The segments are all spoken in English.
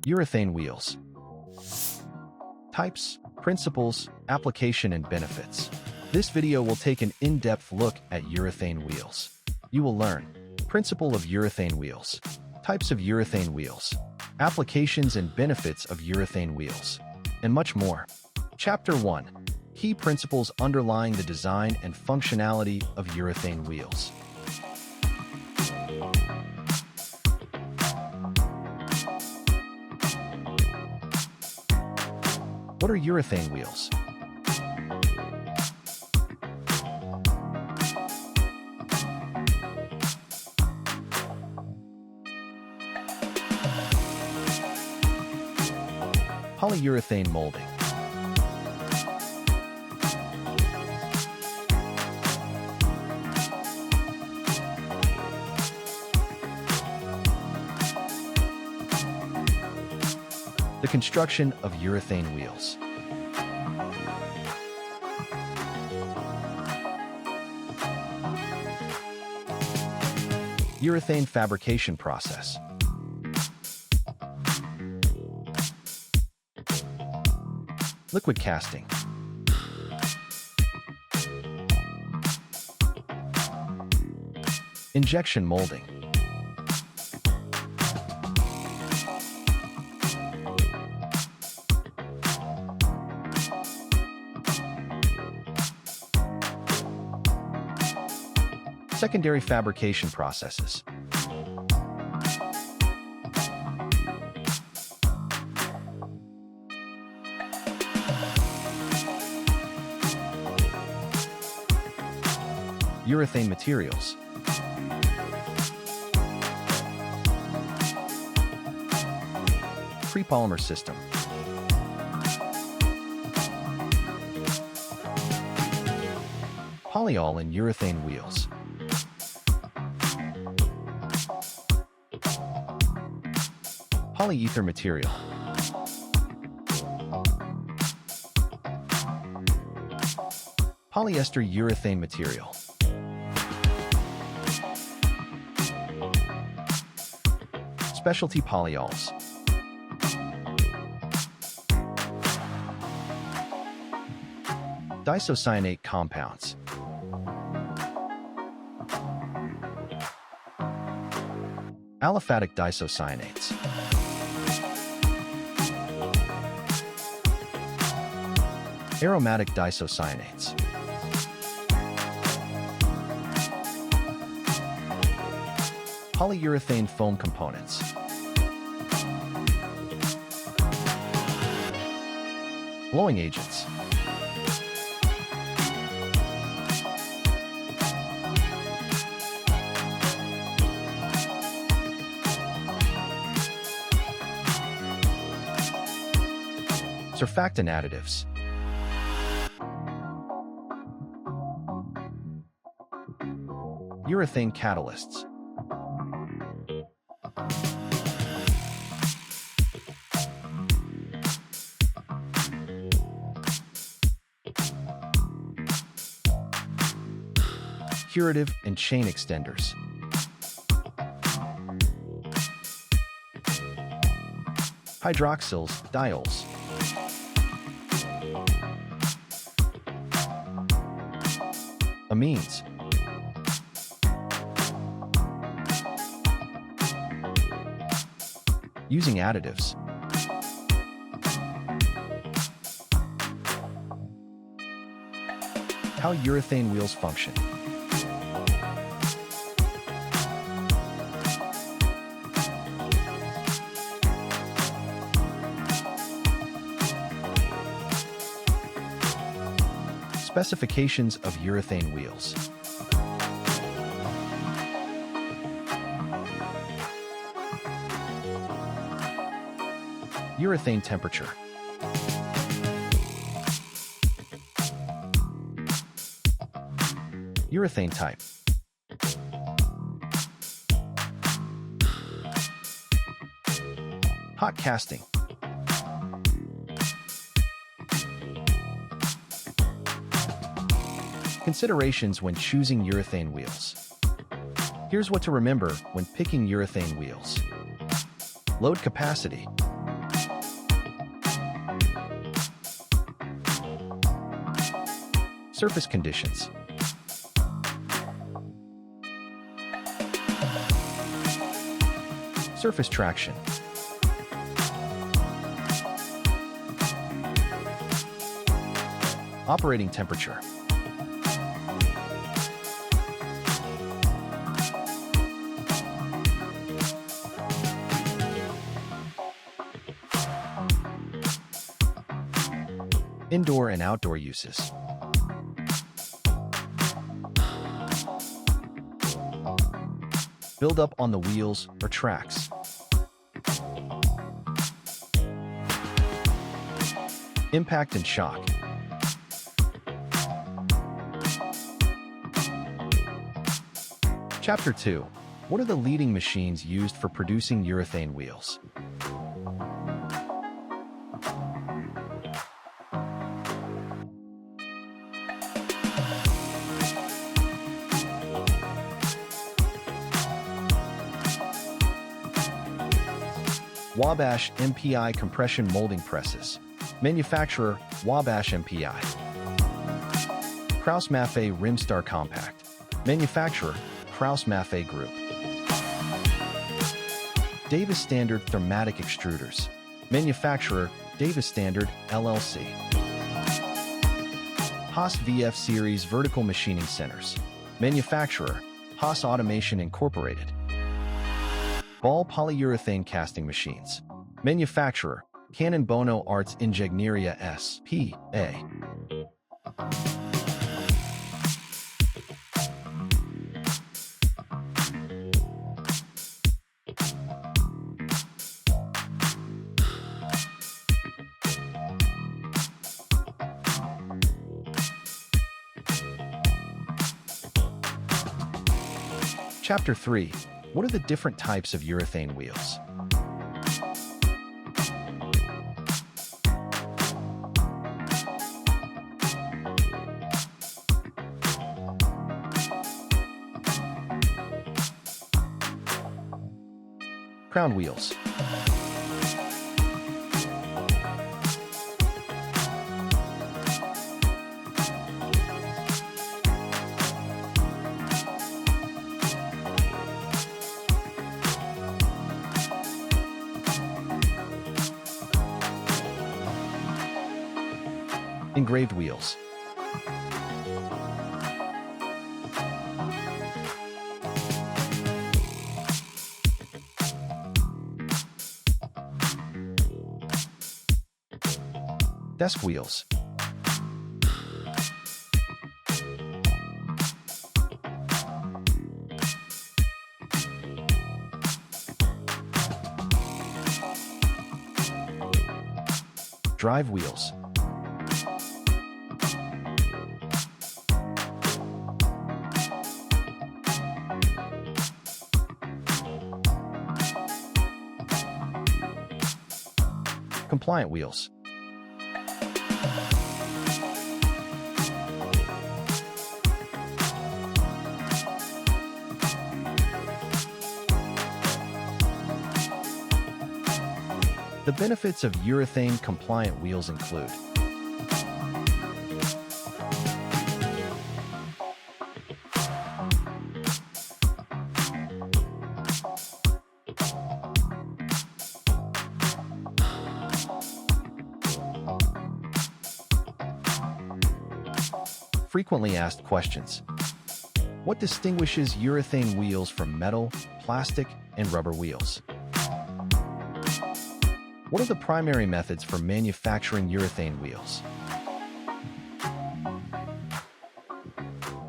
Urethane wheels. Types, principles, application, and benefits. This video will take an in-depth look at urethane wheels. You will learn principle of urethane wheels, types of urethane wheels, applications and benefits of urethane wheels, and much more. Chapter 1. Key principles underlying the design and functionality of urethane wheels. What are urethane wheels? Polyurethane molding. The construction of urethane wheels. Urethane fabrication process. Liquid casting. Injection molding. Secondary fabrication processes. Urethane materials. Prepolymer system. Polyol and urethane wheels. Polyether material. Polyester urethane material. Specialty polyols. Disocyanate compounds. Aliphatic disocyanates. Aromatic disocyanates. Polyurethane foam components. Blowing agents. Surfactant additives. Urethane catalysts. Curative and chain extenders. Hydroxyls, diols. Amines. Using additives. How urethane wheels function. Specifications of urethane wheels. Urethane temperature. Urethane type. Hot casting. Considerations when choosing urethane wheels. Here's what to remember when picking urethane wheels. Load capacity. Surface conditions. Surface traction. Operating temperature. Indoor and outdoor uses. Build up on the wheels or tracks. Impact and shock. Chapter 2. What are the leading machines used for producing urethane wheels? Wabash MPI compression molding presses. Manufacturer, Wabash MPI. Krauss-Maffei Rimstar Compact. Manufacturer, Krauss-Maffei Group. Davis Standard Thermatic Extruders. Manufacturer, Davis Standard, LLC. Haas VF Series Vertical Machining Centers. Manufacturer, Haas Automation Incorporated. Ball Polyurethane Casting Machines. Manufacturer, Canon Bono Arts Ingegneria S.P.A. Chapter 3. What are the different types of urethane wheels? Crown wheels. Engraved wheels. Desk wheels. Drive wheels. Compliant wheels. The benefits of urethane compliant wheels include frequently asked questions. What distinguishes urethane wheels from metal, plastic, and rubber wheels? What are the primary methods for manufacturing urethane wheels?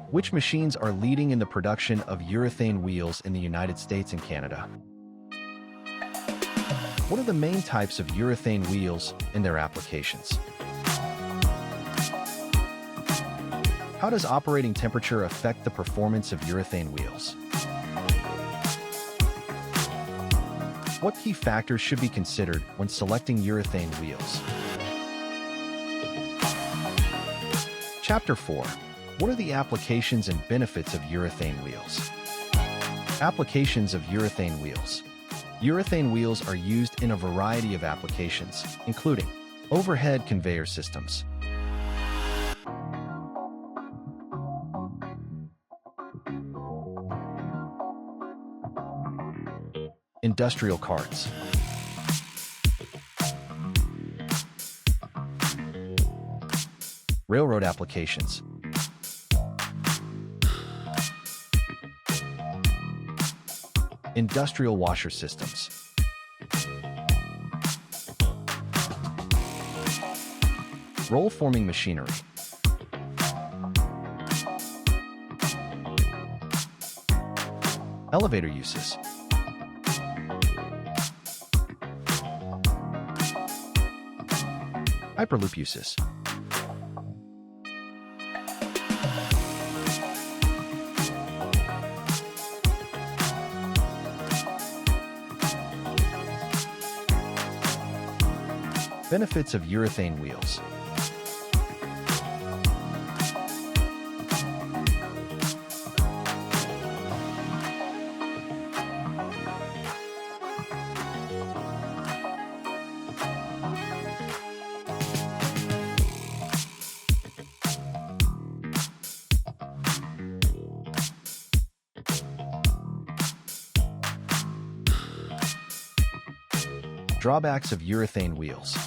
Which machines are leading in the production of urethane wheels in the United States and Canada? What are the main types of urethane wheels and their applications? How does operating temperature affect the performance of urethane wheels? What key factors should be considered when selecting urethane wheels? Chapter 4. What are the applications and benefits of urethane wheels? Applications of urethane wheels. Urethane wheels are used in a variety of applications, including overhead conveyor systems, Industrial carts. Railroad applications. Industrial washer systems. Roll forming machinery. Elevator uses. Hyperloop uses. Benefits of urethane wheels. Drawbacks of urethane wheels.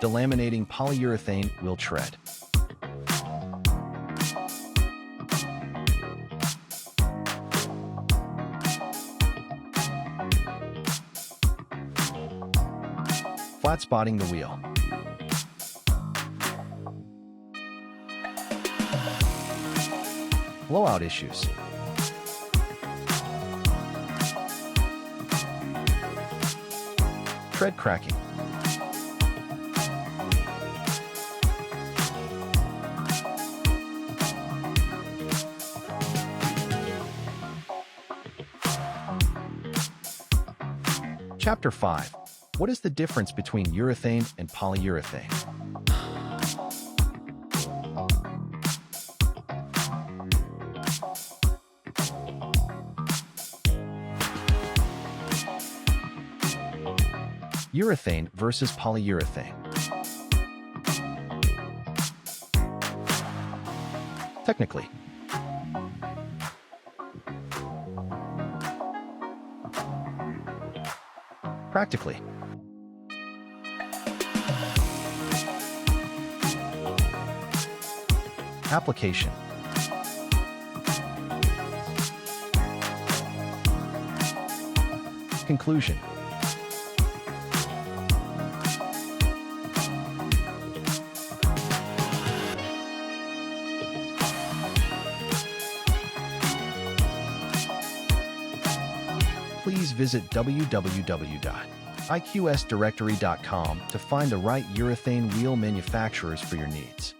Delaminating polyurethane wheel tread. Flat spotting the wheel. Blowout issues. Tread cracking. Chapter 5. What is the difference between urethane and polyurethane? Urethane versus polyurethane. Technically. Practically. Application. Conclusion. Please visit www.iqsdirectory.com to find the right urethane wheel manufacturers for your needs.